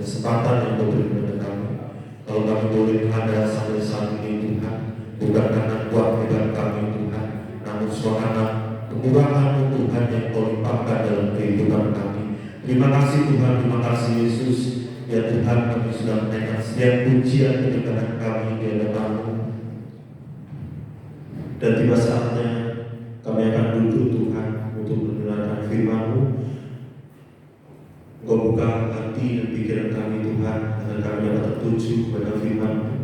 kesempatan yang Kau beri kepada kami. Kalau kami boleh ada sampai saat ini Tuhan, bukan karena kuat hebat kami Tuhan, namun suara kemurahan Tuhan yang Kau limpahkan dalam kehidupan kami. Terima kasih Tuhan, terima kasih Yesus. Ya Tuhan, kami sudah menaikkan setiap pujian kebenaran kami di hadapan-Mu. Dan tiba saatnya kami akan duduk Tuhan untuk mendengarkan firman-Mu. Engkau buka hati dan pikiran kami Tuhan, agar kami dapat tertuju kepada firman-Mu.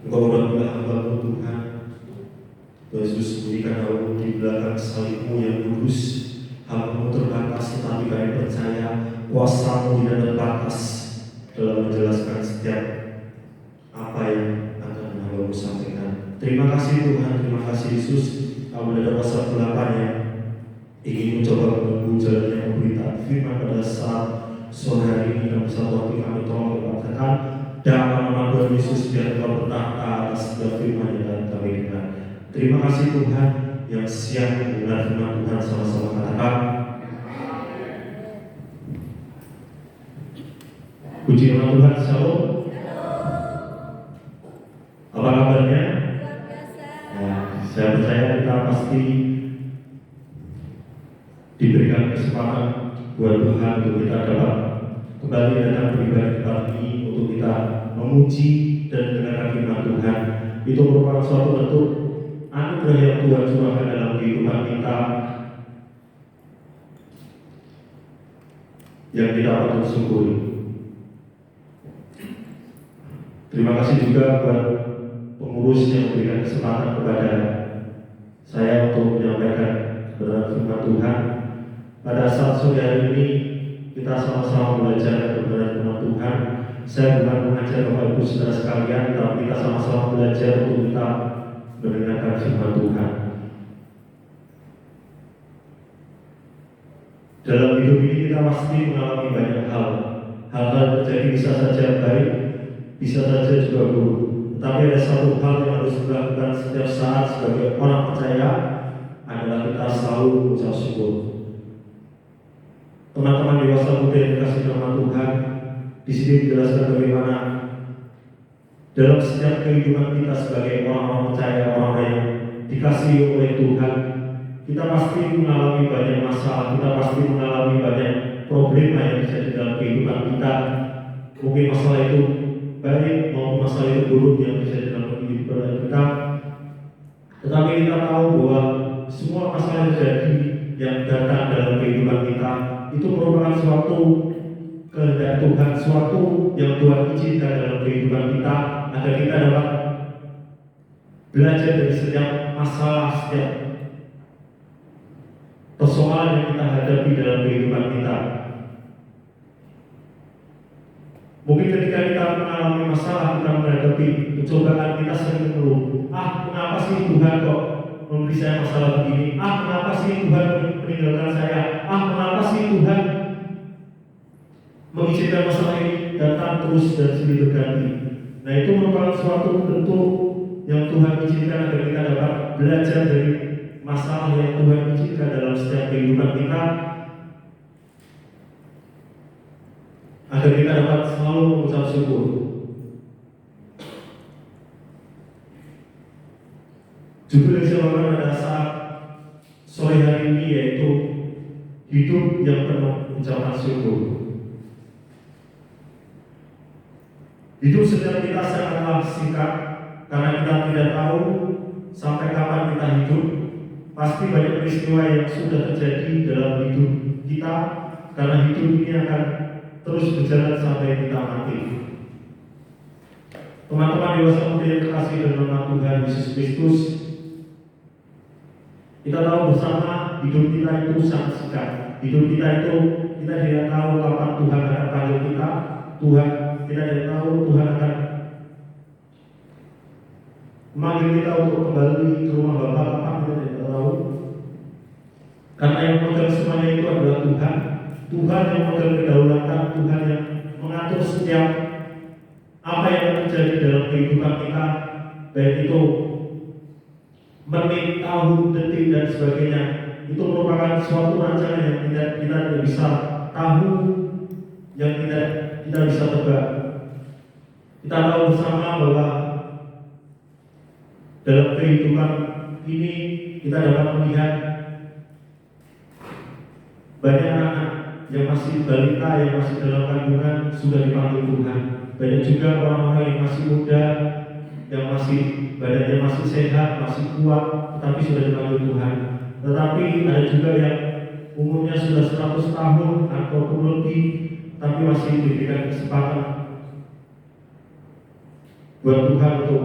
Engkau sudah bilang hamba-Mu Tuhan, Yesus berikan daun di belakang salib-Mu yang kudus. Hamba-Mu terbatas, tetapi kami percaya kuasa-Mu tidak terbatas dalam menjelaskan setiap apa yang akan hamba-Mu sampaikan. Terima kasih Tuhan, terima kasih Yesus. Kami ada pasal 8 yang ingin mencoba menunggu jalannya pemberitaan firman pada saat sore hari ini. Dalam satu hati kami tolong katakan dalam nama Tuhan Yesus, biar Engkau bertahta atas setiap firman yang kami dengar. Terima kasih Tuhan yang siap mendengar firman Tuhan, sama-sama katakan puji nama Tuhan. Shalom. Apa kabarnya? Ya, saya percaya kita pasti diberikan kesempatan buat Tuhan untuk kita dapat kembali datang beribadah tempat ini untuk kita memuji dan mendengarkan firman Tuhan. Itu merupakan suatu bentuk anugerah yang Tuhan curahkan dalam kehidupan kita, yang kita patut syukuri. Terima kasih juga buat pengurus yang memberikan kesempatan kepada saya untuk menyampaikan kebenaran firman Tuhan. Pada saat sore hari ini kita sama-sama belajar kebenaran firman Tuhan. Saya bukan mengajar Bapak Ibu Saudara sekalian, tapi kita sama-sama belajar untuk kita mendengarkan firman Tuhan. Dalam hidup ini kita pasti mengalami banyak hal. Hal-hal terjadi bisa saja baik, bisa saja juga buruk. Tapi ada satu hal yang harus dilakukan setiap saat sebagai orang percaya, adalah kita selalu mengucap syukur. Teman-teman dewasa muda yang dikasih nama Tuhan, di sini dijelaskan bagaimana dalam setiap kehidupan kita sebagai orang-orang percaya, orang yang dikasih oleh Tuhan, kita pasti mengalami banyak masalah, kita pasti mengalami banyak problema yang terjadi dalam kehidupan kita. Mungkin masalah itu baik maupun masalah itu buruk yang terjadi dalam kehidupan kita. Tetapi kita tahu bahwa semua masalah yang terjadi yang datang dalam kehidupan kita itu merupakan suatu kehendak Tuhan, suatu yang Tuhan izinkan dalam kehidupan kita, agar kita dapat belajar dari setiap masalah, setiap persoalan yang kita hadapi dalam kehidupan kita. Mungkin ketika kita mengalami masalah, kita menghadapi pencobaan, kita sering mengeluh, kenapa sih Tuhan kok memberi saya masalah begini? Kenapa sih Tuhan meninggalkan saya? Kenapa sih Tuhan mengizinkan masalah ini datang terus dan silih berganti? Nah, itu merupakan suatu bentuk yang Tuhan izinkan agar kita dapat belajar dari masalah yang Tuhan izinkan dalam setiap kehidupan kita, agar kita dapat selalu mengucap syukur. Judul yang saya pada saat sore hari ini yaitu hidup yang penuh ucapan syukur. Hidup setiap kita sangatlah singkat, karena kita tidak tahu sampai kapan kita hidup. Pasti banyak peristiwa yang sudah terjadi dalam hidup kita, karena hidup ini akan terus berjalan sampai kita mati. Teman-teman dewasa muda yang terkasih dalam nama Tuhan Yesus Kristus, kita tahu bersama hidup kita itu sangat singkat. Hidup kita itu kita tidak tahu kapan Tuhan akan panggil kita. Kita tidak tahu Tuhan akan memanggil kita untuk kembali ke rumah Bapa kapan, kita tidak tahu. Karena yang memegang semuanya itu adalah Tuhan. Tuhan yang memegang kedaulatan, Tuhan yang mengatur setiap apa yang terjadi dalam kehidupan kita, baik itu menit, tahun, detik dan sebagainya. Itu merupakan suatu rancangan yang kita tidak bisa tahu yang kita bisa tebak. Kita tahu bersama bahwa dalam kehidupan ini kita dapat melihat banyak anak yang masih balita, yang masih dalam kandungan sudah dipanggil Tuhan. Banyak juga orang-orang yang masih muda, yang masih badannya masih sehat, masih kuat, tetapi sudah dipanggil Tuhan. Tetapi ada juga yang umurnya sudah 100 tahun ataupun lebih, tapi masih diberikan kesempatan buat Tuhan untuk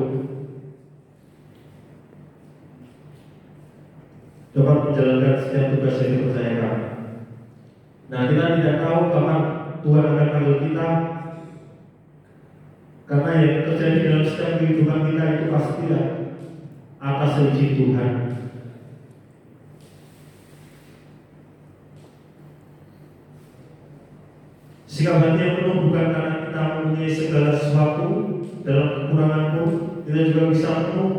dapat menjalankan setiap tugas yang dipercayakan. Nah, kita tidak tahu kapan Tuhan akan panggil kita, karena yang terjadi dalam setiap kehidupan kita itu pasti atas izin Tuhan. Sikap hati yang penuh bukan karena kita mempunyai segala sesuatu, dalam kekurangan pun kita juga bisa penuh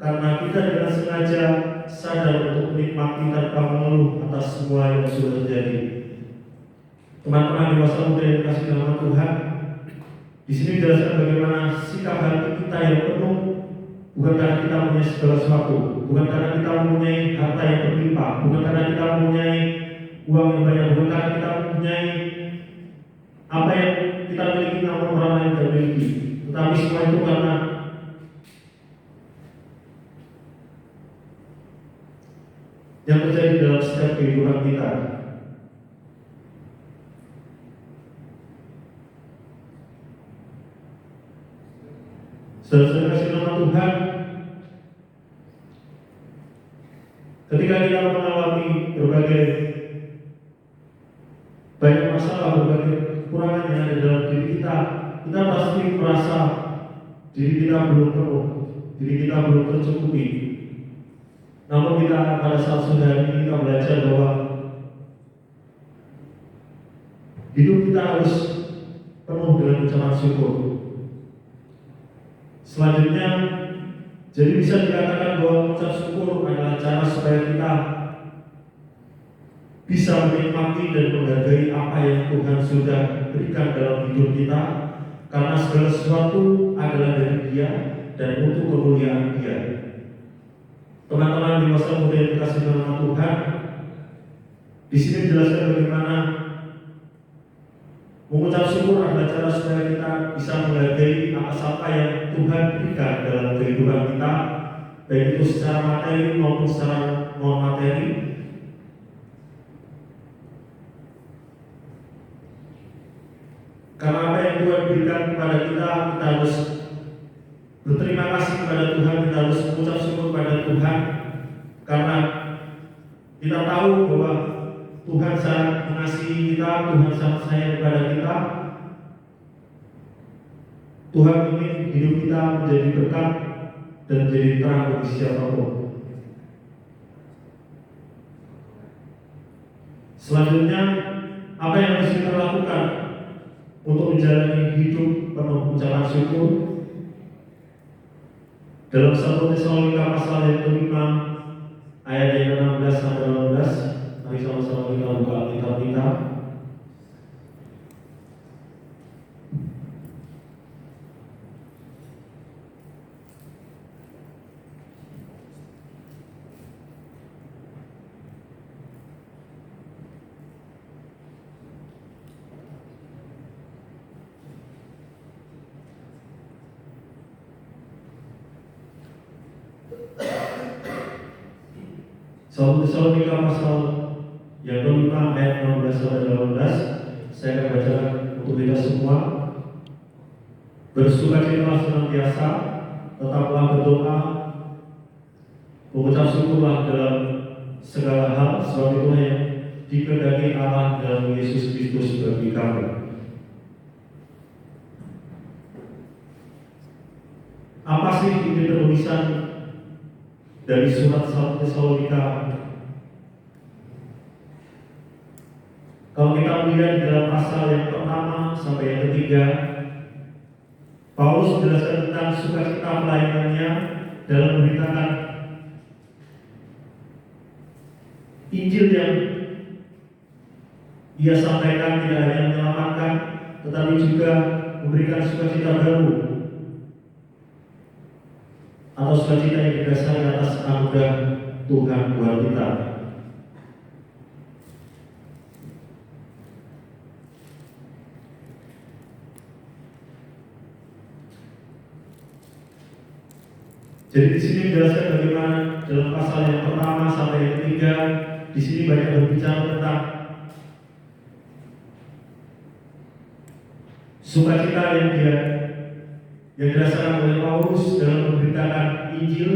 karena kita dengan sengaja sadar untuk menikmati tanpa mengeluh atas semua yang sudah terjadi. Teman-teman dewasa muda yang dikasihi dalam Tuhan, di sini dijelaskan bagaimana sikap hati kita yang penuh bukan karena kita mempunyai segala sesuatu, bukan karena kita mempunyai harta yang berlimpah, bukan karena kita mempunyai uang yang banyak, bukan karena kita mempunyai apa yang kita miliki namun orang lain tidak miliki, tetapi semua itu karena yang terjadi dalam setiap kehidupan kita. Saudara kasih nama Tuhan, ketika kita mengalami berbagai banyak masalah, berbagai kekurangan yang ada dalam diri kita pasti merasa diri kita belum penuh, diri kita belum tercukupi. Namun kita pada saat sudah hari ini kita belajar bahwa hidup kita harus penuh dengan ucapan syukur. Selanjutnya, jadi bisa dikatakan bahwa mengucap syukur adalah cara supaya kita bisa menikmati dan menghargai apa yang Tuhan sudah berikan dalam hidup kita, karena segala sesuatu adalah dari Dia dan untuk kemuliaan Dia. Teman-teman di masa muda yang dikasihi nama Tuhan, di sini dijelaskan bagaimana mengucap syukur adalah cara supaya kita bisa menghargai apa yang Tuhan berikan dalam kehidupan kita, baik itu secara materi maupun secara non materi. Karena apa yang Tuhan berikan kepada kita harus berterima kasih kepada Tuhan, kita harus mengucap syukur kepada Tuhan, karena kita tahu bahwa Tuhan sangat mengasihi kita, Tuhan sangat sayang kepada kita. Tuhan ingin hidup kita menjadi berkat dan menjadi terang bagi siapapun. Selanjutnya, apa yang harus kita lakukan untuk menjalani hidup penuh ucapan syukur? Dalam 1 Tesalonika pasal yang ke-5 ayat yang 16 sampai 18, mari sama-sama kita buka Alkitab kita. Satu Tesalonika pasal yang ke-5 ayat 16 sampai 18, saya akan bacakan untuk kita semua. Bersukacitalah senantiasa, tetaplah berdoa, mengucap syukurlah dalam segala hal, sebab itulah yang dikehendaki Allah dalam Yesus Kristus bagi kamu. Apa sih inti penulisan dari surat 1 Tesalonika? Kalau kita melihat dalam pasal yang pertama sampai yang ketiga, Paulus menjelaskan tentang sukacita pelayanannya dalam memberitakan Injil Ia sampaikan tidak hanya menyelamatkan, tetapi juga memberikan sukacita baru atau sukacita yang didasari atas anugerah Tuhan buat kita. Jadi di sini menjelaskan bagaimana dalam pasal yang pertama sampai yang ketiga, di sini banyak berbicara tentang sukacita yang dirasakan oleh Paulus dalam memberitakan Injil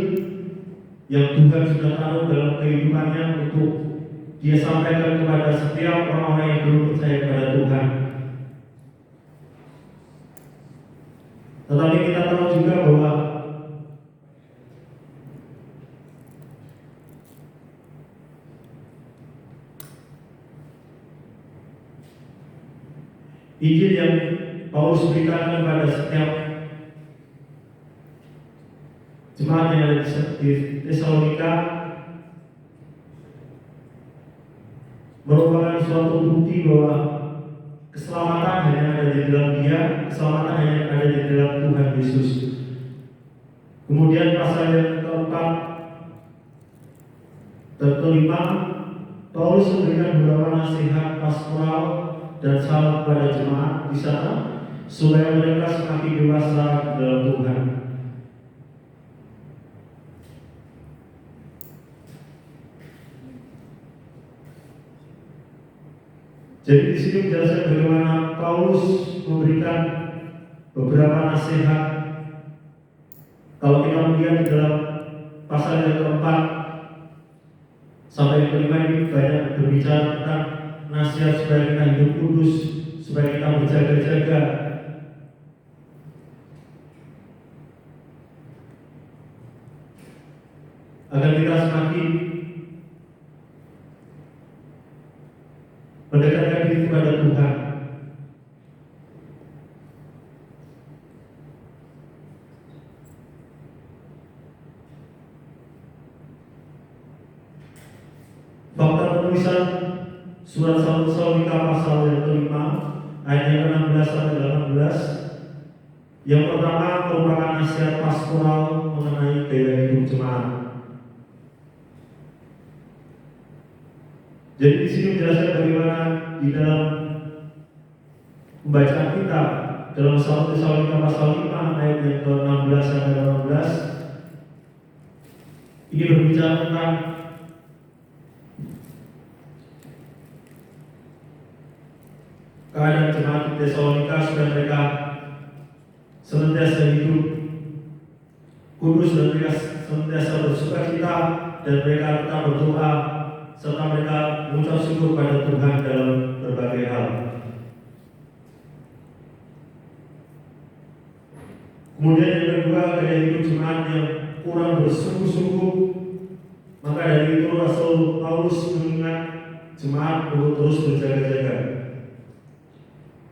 yang Tuhan sudah taruh dalam kehidupannya untuk dia sampaikan kepada setiap orang-orang yang belum percaya kepada Tuhan. Tetapi kita tahu juga bahwa Injil yang Paulus berikan kepada setiap jemaat yang ada di Tesalonika merupakan suatu bukti bahwa keselamatan hanya ada di dalam Dia, keselamatan hanya ada di dalam Tuhan Yesus. Kemudian pasal yang keempat dan kelima, Paulus memberikan beberapa nasihat pastoral dan salam kepada jemaat di sana supaya mereka semakin dewasa dalam Tuhan. Jadi di sini menjelaskan bagaimana Paulus memberikan beberapa nasihat. Kalau kita melihat di dalam pasal yang keempat sampai yang kelima ini banyak berbicara tentang nasihat supaya kita hidup kudus, supaya kita berjaga-jaga. Agar kita semakin mendekatkan diri kepada Tuhan. Fakta penulisan surat 1 Tesalonika pasal yang kelima ayat yang ke-16 sampai 18. Yang pertama merupakan nasihat pastoral mengenai gaya hidup jemaat. Jadi di sini menjelaskan bagaimana di dalam pembacaan kita dalam 1 Tesalonika pasal 5 ayat yang ke-16 sampai 18 ini berbicara tentang keadaan jemaat di Tesalonika supaya mereka senantiasa hidup kudus dan mereka senantiasa bersukacita dan mereka tetap berdoa serta mereka mengucap syukur pada Tuhan dalam berbagai hal. Kemudian yang kedua, gaya hidup jemaat yang kurang bersungguh-sungguh. Maka dari itu Rasul Paulus mengingat jemaat untuk terus berjaga-jaga.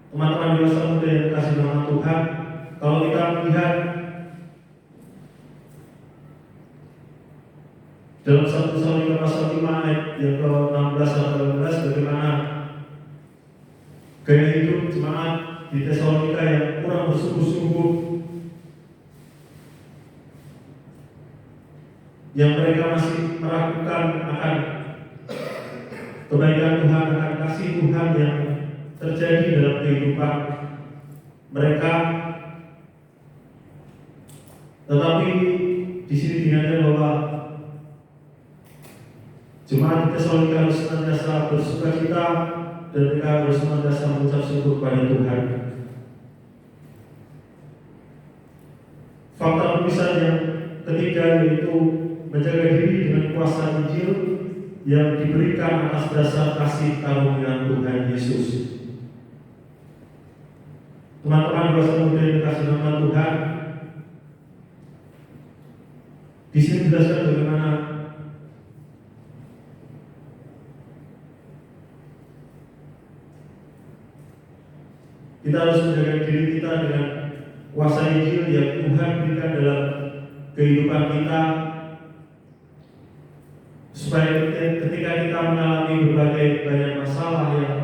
Teman-teman dewasa muda yang dikasihi nama Tuhan, kalau kita melihat dalam 1 Tesalonika pasal 5 ayat yang ke-16 sampai 18 bagaimana gaya hidup jemaat di Tesalonika yang kurang bersungguh-sungguh, yang mereka masih meragukan akan kebaikan Tuhan, akan kasih Tuhan yang terjadi dalam kehidupan mereka. Tetapi di sini diingatkan bahwa jemaat di Tesalonika harus senantiasa bersukacita dan mereka harus senantiasa mengucap syukur kepada Tuhan. Fakta pemisah yang ketiga yaitu menjaga diri dengan kuasa Injil yang diberikan atas dasar kasih karunia Tuhan Yesus. Teman-teman dewasa muda yang dikasihi nama Tuhan, di sini dijelaskan bagaimana kita harus menjaga diri kita dengan kuasa Injil yang Tuhan berikan dalam kehidupan kita, supaya ketika kita mengalami berbagai banyak masalah yang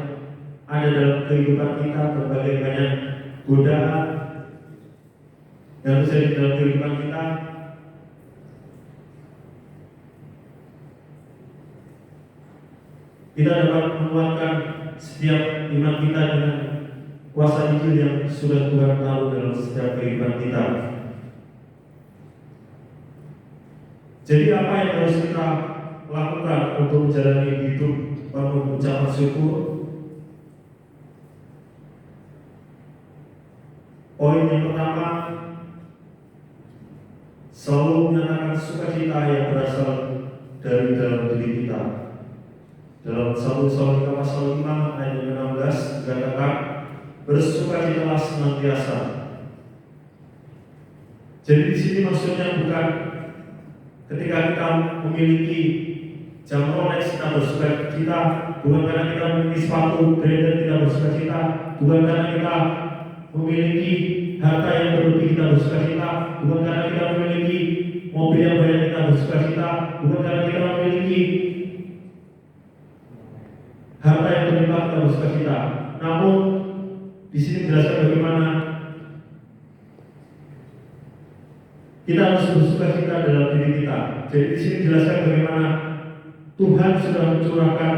ada dalam kehidupan kita berbagai banyak godaan yang terjadi dalam kehidupan kita, kita dapat menguatkan setiap iman kita dengan kuasa Injil yang sudah Tuhan taruh dalam setiap kehidupan kita. Jadi apa yang harus kita lakukan untuk menjalani hidup penuh ucapan syukur? Poin yang pertama, selalu menyatakan sukacita yang berasal dari dalam diri kita. Dalam 1 Tesalonika pasal 5 ayat 16 dikatakan, bersukacitalah senantiasa. Jadi di sini maksudnya bukan ketika kita memiliki jam Rolex kita bersukacita, bukan karena kita memiliki sepatu branded kita bersukacita, bukan karena kita memiliki harta yang berlebih kita bersukacita, bukan karena kita memiliki mobil yang banyak kita bersukacita, bukan karena kita memiliki harta yang berlimpah kita bersukacita. Namun di sini dijelaskan bagaimana kita harus bersukacita dalam diri kita. Jadi di sini dijelaskan bagaimana Tuhan sudah mencurahkan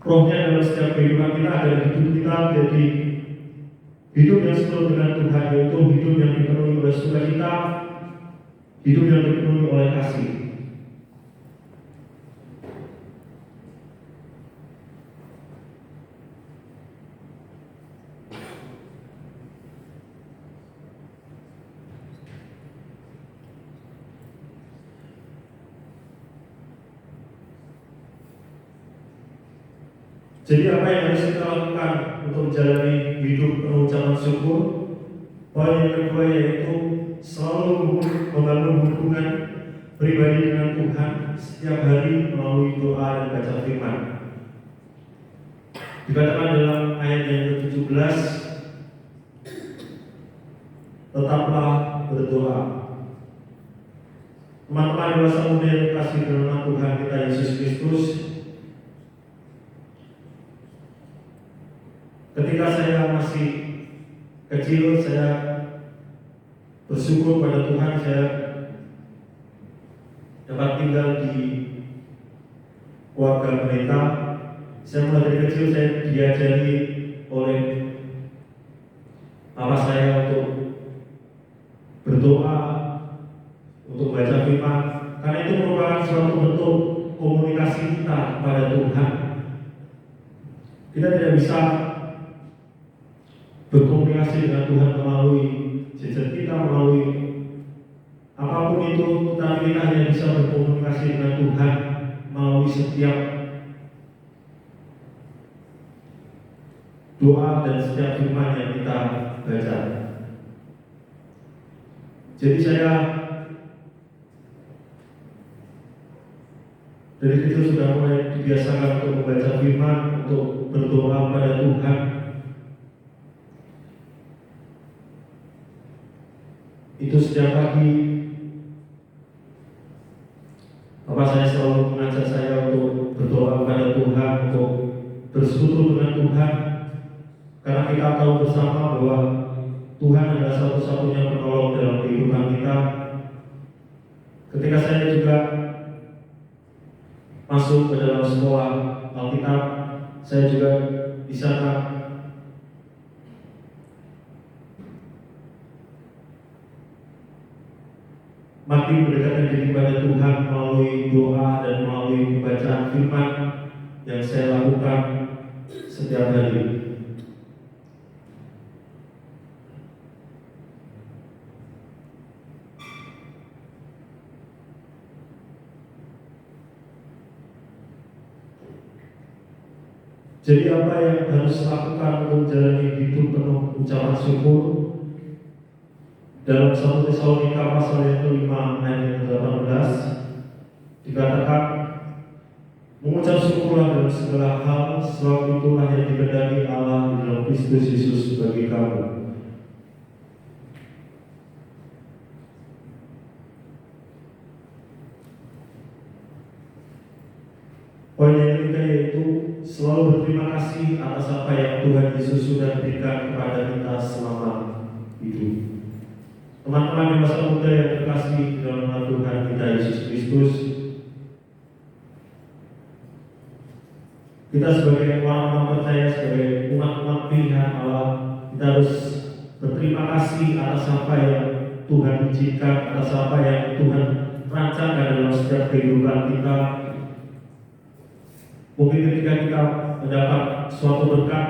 Roh-Nya dalam setiap kehidupan kita, agar hidup kita menjadi hidup yang sepenuh dengan Tuhan, yaitu hidup yang dipenuhi oleh sukacita, hidup yang dipenuhi oleh kasih. Jadi apa yang harus kita lakukan untuk menjalani hidup penuh ucapan syukur? Poin yang kedua yaitu selalu membangun hubungan pribadi dengan Tuhan setiap hari melalui doa dan baca firman. Dikatakan dalam ayat yang ke-17, tetaplah berdoa. Teman-teman dewasa muda yang dikasihi dalam Tuhan kita Yesus Kristus, ketika saya masih kecil, saya bersyukur pada Tuhan saya dapat tinggal di keluarga pendeta. Saya mulai dari kecil saya diajari oleh papa saya untuk berdoa, untuk baca firman, karena itu merupakan suatu bentuk komunikasi kita kepada Tuhan. Kita tidak bisa berkomunikasi dengan Tuhan melalui jejak kita, melalui apapun itu, tetapi kita hanya bisa berkomunikasi dengan Tuhan melalui setiap doa dan setiap firman yang kita baca. Jadi saya dari kecil sudah mulai dibiasakan untuk membaca firman, untuk berdoa kepada Tuhan. Itu setiap pagi Bapak saya selalu mengajak saya untuk berdoa kepada Tuhan, untuk bersekutu dengan Tuhan, karena kita tahu bersama bahwa Tuhan adalah satu-satunya penolong dalam kehidupan kita. Ketika saya juga masuk ke dalam sekolah Alkitab, saya juga di sana makin mendekatkan diri kepada Tuhan melalui doa dan melalui pembacaan firman yang saya lakukan setiap hari. Jadi apa yang harus dilakukan untuk menjalani hidup penuh ucapan syukur? Dalam 1 Tesalonika pasal yang ke-5 ayat yang ke-18 dikatakan, mengucap syukurlah dalam segala hal, sebab itulah yang dikehendaki Allah di dalam Kristus Yesus bagi kamu. Poin yang ketiga yaitu selalu berterima kasih atas apa yang Tuhan Yesus sudah berikan kepada kita selama hidup. Teman-teman dewasa muda yang terkasih di dalam nama Tuhan kita Yesus Kristus, kita sebagai orang-orang percaya, sebagai umat-umat pilihan Allah, kita harus berterima kasih atas apa yang Tuhan izinkan, atas apa yang Tuhan rancangkan dalam setiap kehidupan kita. Mungkin ketika kita mendapat suatu berkat,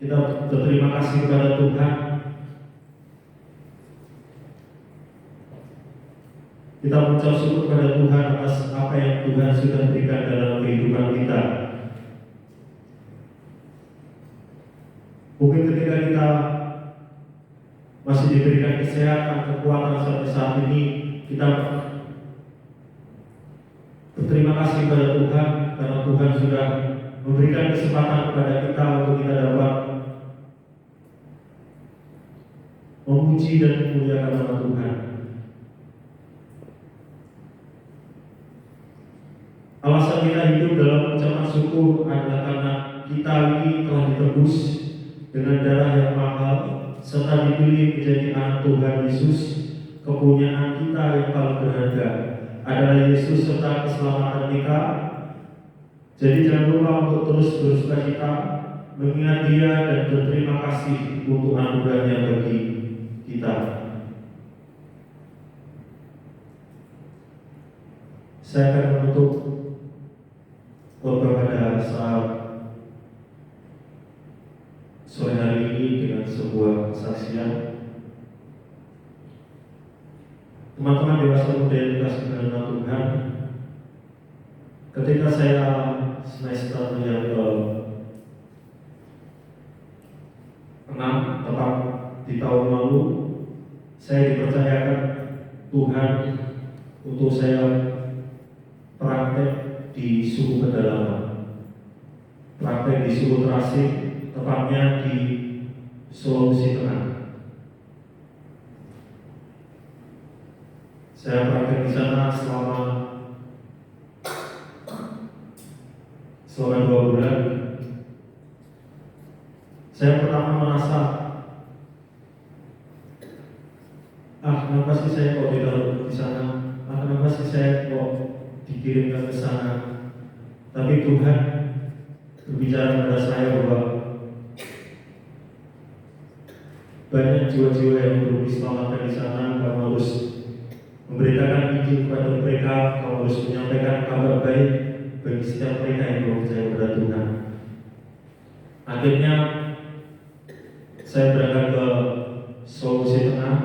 kita berterima kasih kepada Tuhan. Kita mengucap syukur kepada Tuhan atas apa yang Tuhan sudah berikan dalam kehidupan kita. Mungkin ketika kita masih diberikan kesehatan, kekuatan sampai saat ini, kita berterima kasih kepada Tuhan karena Tuhan sudah memberikan kesempatan kepada kita untuk kita dapat memuji dan memuliakan nama Tuhan. Alasan kita hidup dalam ucapan syukur adalah karena kita ini telah ditebus dengan darah yang mahal serta dipilih menjadi anak Tuhan Yesus. Kepunyaan kita yang paling berharga adalah Yesus serta keselamatan kita. Jadi jangan lupa untuk terus bersukacita, mengingat Dia dan berterima kasih untuk anugerahnya bagi kita. Saya akan menutup khotbah pada saat sore hari ini dengan sebuah kesaksian. Teman-teman dewasa muda yang dikasih dengan Tuhan, ketika saya semester yang ke-6, tepat di tahun lalu, saya dipercayakan Tuhan untuk saya praktek di suku pedalaman, praktek di suku Trasik, tepatnya di Sulawesi Tengah. Saya praktek di sana selama 2 bulan. Saya pertama merasa, kenapa sih saya kok ditaruh di sana? Kenapa sih saya kok dikirimkan ke sana? Tapi Tuhan berbicara kepada saya bahwa banyak jiwa-jiwa yang belum diselamatkan di sana. Kamu harus memberitakan Injil kepada mereka. Kamu harus menyampaikan kabar baik bagi setiap mereka yang belum percaya kepada Tuhan. Akhirnya saya berangkat ke Sulawesi Tengah.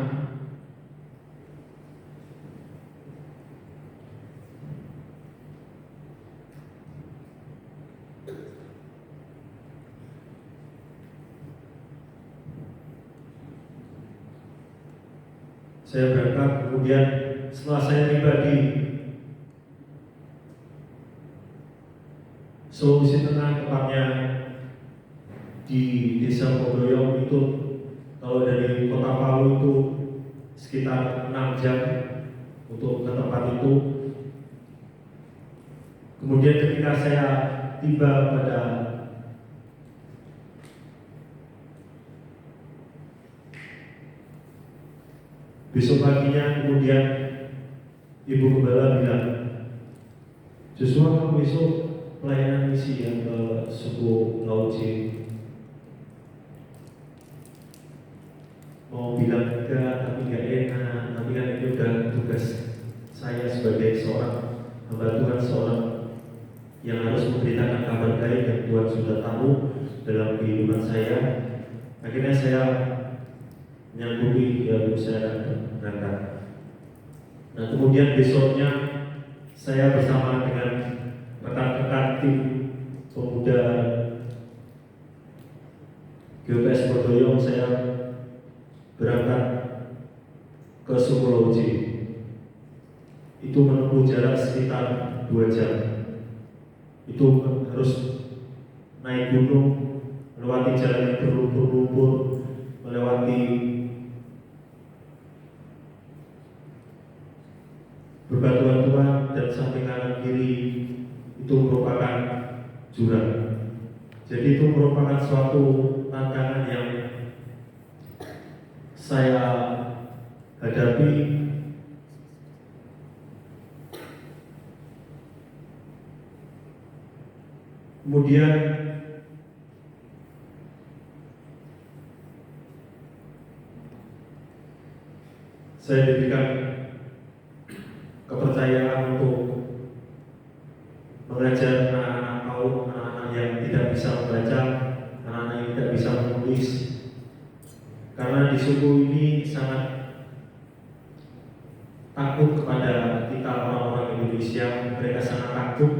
Saya berangkat, kemudian setelah saya tiba di Sulawesi Tengah, tepatnya di Desa Podoyong, itu kalau dari Kota Palu itu sekitar 6 jam untuk ke tempat itu. Kemudian ketika saya tiba pada besok paginya, kemudian Ibu Gembala bilang, Joshua, kamu besok pelayanan misi yang ke suku Lauci. Mau bilang enggak, tapi enggak enak. Tapi kan itu udah tugas saya sebagai seorang hamba Tuhan, seorang yang harus memberitakan kabar baik yang Tuhan sudah tahu dalam kehidupan saya. Akhirnya saya menyanggupi, ya saya berangkat. Nah, kemudian besoknya saya bersama dengan rekan-rekan tim pemuda GPS Podoyong, saya berangkat ke suku Lauci. Itu menempuh jarak sekitar 2 jam. Itu harus naik gunung, melewati jalan yang berlumpur-lumpur, melewati berbatuan-batuan dan samping kanan kiri. Itu merupakan jurang. Jadi itu merupakan suatu tantangan yang saya hadapi. Kemudian saya diberikan kepercayaan untuk mengajar anak-anak PAUD, anak-anak yang tidak bisa membaca, anak-anak yang tidak bisa menulis. Karena di suku ini sangat takut kepada kita orang-orang Indonesia. Mereka sangat takut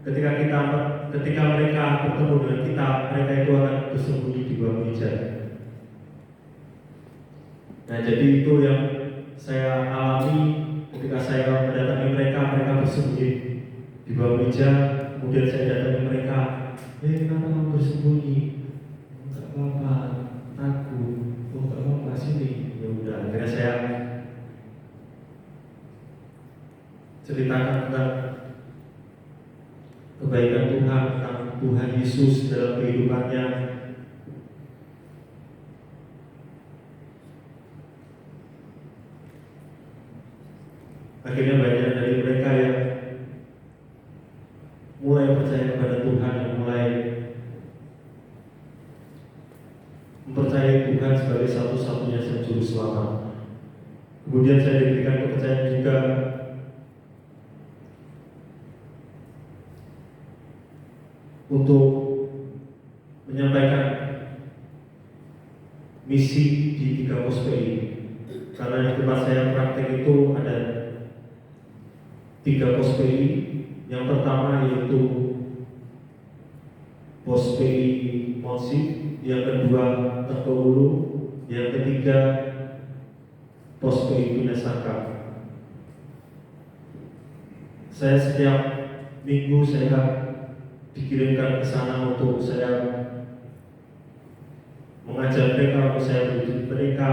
ketika mereka bertemu dengan kita, mereka itu akan bersembunyi di bawah meja. Nah, jadi itu yang saya alami ketika saya mendatangi mereka, mereka bersembunyi di bawah meja. Kemudian saya datangi mereka, kenapa kamu bersembunyi? Enggak apa-apa, takut. Enggak apa-apa, sini. Ya udah, akhirnya saya ceritakan tentang kebaikan Tuhan, tentang Tuhan Yesus dalam kehidupannya. Akhirnya banyak dari mereka yang mulai percaya kepada Tuhan, yang mulai mempercayai Tuhan sebagai satu-satunya juru selamat. Kemudian saya diberikan kepercayaan juga untuk menyampaikan misi di 3 pos PI. Karena di tempat saya praktek itu ada 3 pos PI. Yang pertama yaitu pos PI Monsi, yang kedua Tekoulu, yang ketiga pos PI Pinasaka. Saya setiap minggu saya dikirimkan ke sana untuk saya mengajar mereka, untuk saya mendidik mereka,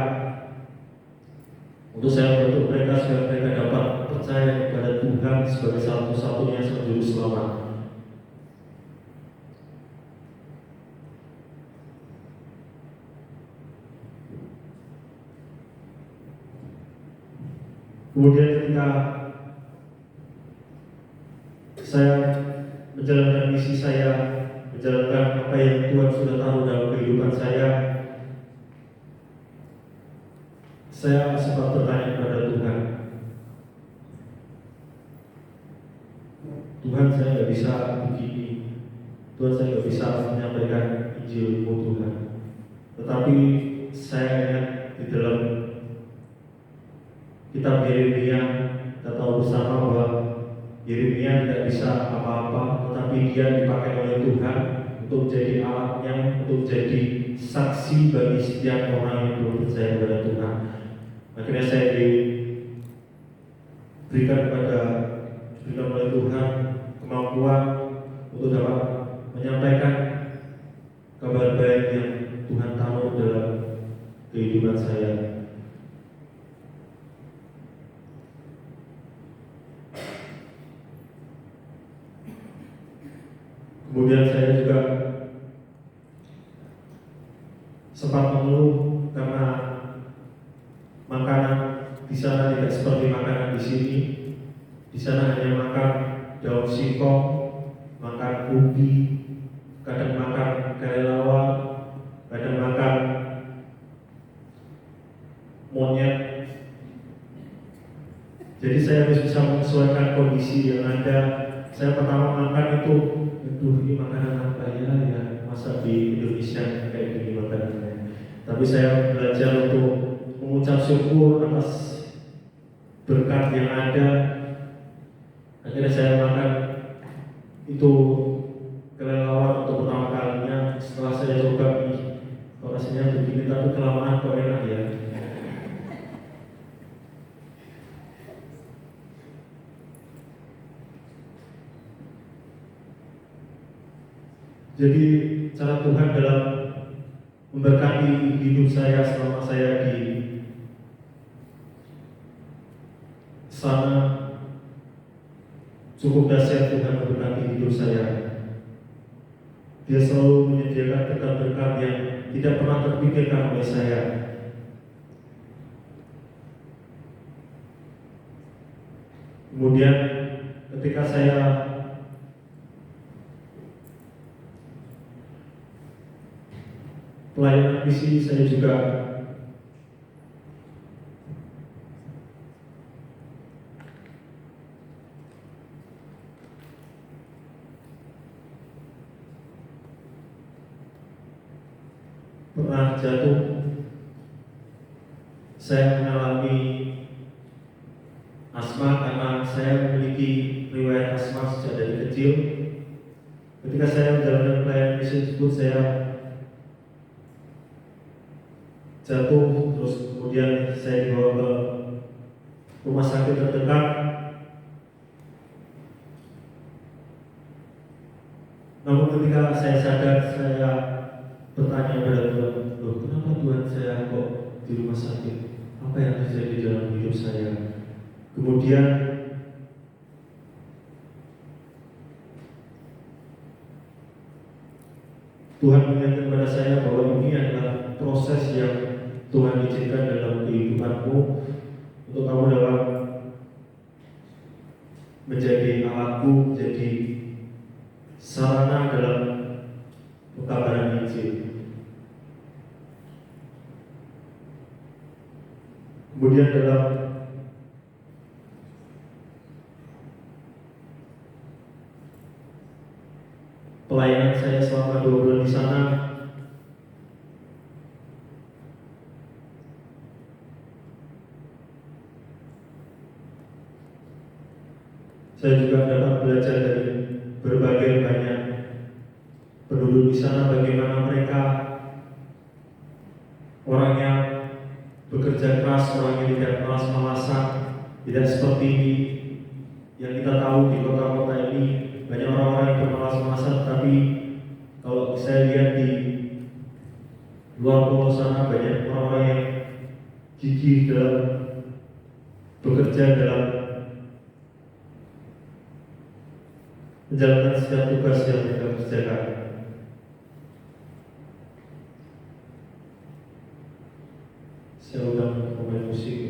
untuk saya membantu mereka supaya mereka dapat percaya kepada Tuhan sebagai satu-satunya juru selamat. Kemudian ketika saya menjalankan misi saya, menjalankan apa yang Tuhan sudah taruh dalam kehidupan saya sempat bertanya kepada Tuhan, Tuhan, saya nggak bisa begini, Tuhan, saya nggak bisa menyampaikan Injil-Mu Tuhan. Tetapi saya ingat di dalam kitab Yeremia, kita tahu bersama bahwa Yeremia tidak bisa apa-apa, tetapi dia dipakai oleh Tuhan untuk jadi alatnya, untuk jadi saksi bagi setiap orang yang belum percaya kepada Tuhan. Akhirnya saya diberikan oleh Tuhan kemampuan untuk dapat menyampaikan kabar baik yang Tuhan taruh dalam kehidupan saya. Kemudian saya juga sempat mengeluh karena makanan di sana tidak seperti makanan di sini. Di sana hanya makan daun singkong, makan ubi, kadang makan kelelawar, kadang makan monyet. Jadi saya harus bisa menyesuaikan kondisi yang ada. Saya pertama makan itu, ini makanan apa ya? Masa di Indonesia kayak gini makanannya. Tapi saya belajar untuk mengucap syukur atas berkat yang ada. Akhirnya saya makan itu kelelawar untuk pertama kalinya. Setelah saya coba, kok rasanya begini, tapi kelamaan kok enak ya. Jadi cara Tuhan dalam memberkati hidup saya selama saya di sana cukup dahsyat. Tuhan memberkati hidup saya. Dia selalu menyediakan berkat-berkat yang tidak pernah terpikirkan oleh saya. Kemudian ketika saya pelayanan misi, saya juga pernah jatuh. Saya mengalami asma karena saya memiliki riwayat asma sejak dari kecil. Ketika saya menjalankan pelayanan misi tersebut, saya jatuh, terus kemudian saya dibawa ke rumah sakit terdekat. Namun ketika saya sadar, saya bertanya kepada Tuhan, loh, kenapa Tuhan saya kok di rumah sakit? Apa yang terjadi dalam hidup saya? Kemudian Tuhan mengingatkan kepada saya bahwa ini adalah proses yang Tuhan izinkan dalam kehidupanmu untuk kamu dapat menjadi alatku, menjadi sarana dalam pekabaran Injil. Kemudian dalam pelayanan saya selama 2 bulan di sana, saya juga dapat belajar dari berbagai banyak penduduk di sana, bagaimana mereka orangnya bekerja keras, orang yang tidak malas-malasan, tidak seperti yang kita tahu di kota-kota ini. Banyak orang-orang yang bermalas-malasan, tapi kalau saya lihat di luar pulau sana, banyak orang-orang yang gigih dalam bekerja, dalam menjalankan setiap tugas yang mereka kerjakan. Saya ulang pemain musik.